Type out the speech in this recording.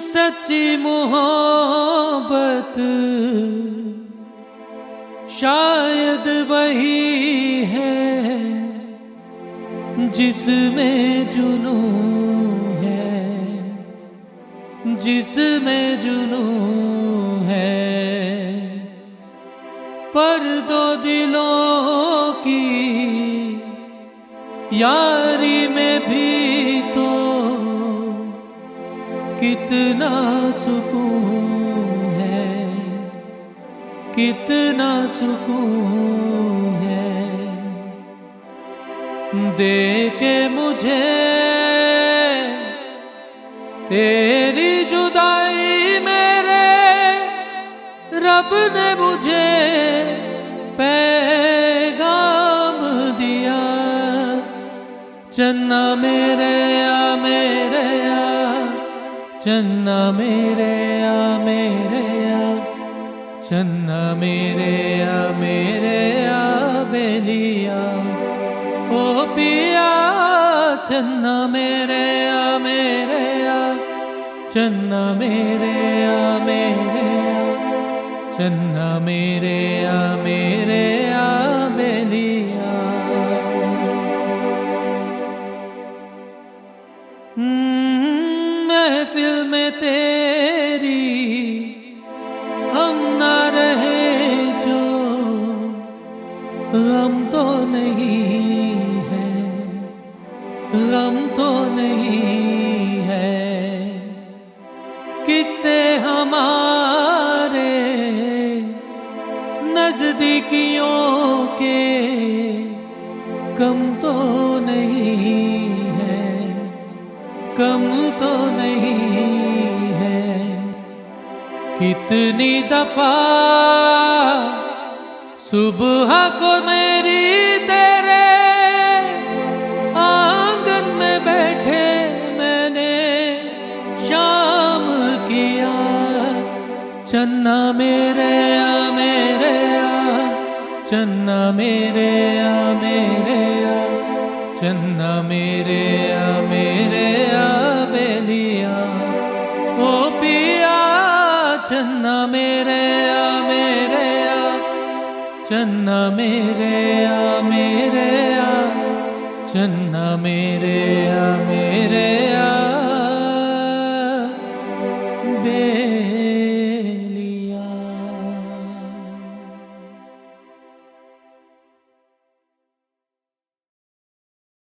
सच्ची मोहब्बत शायद वही है जिसमें जुनून है, जिसमें जुनून है। पर दो दिलों की यारी में भी तो कितना सुकून है, कितना सुकून है। दे के मुझे तेरी जुदाई मेरे रब ने मुझे पैगाम दिया। चन्ना मेरे आ मेरे आ, चन्ना मेरे आ मेरे आ, चन्ना मेरे आ मेरे आ बेलिया। ओ पिया चन्ना मेरे आ मेरे आ, चन्ना मेरे आ मेरे आ, चन्ना मेरे आ मेरे आ बेलिया। महफिल में तेरी हम ना रहे जो गम तो नहीं है, गम तो नहीं है। किससे हमारे नजदीकियों के कम तो नहीं है, कम तो नहीं है। कितनी दफा सुबह को मेरी तेरे आंगन में बैठे मैंने शाम किया। चन्ना मेरे आ मेरे आ, चन्ना मेरे आ मेरे आ, चन्ना मेरे आ मेरे आ बेलिया। ओ पिया चन्ना मेरे आ मेरे आ, चन्ना मेरे आ मेरे आ, चन्ना मेरे आ मेरे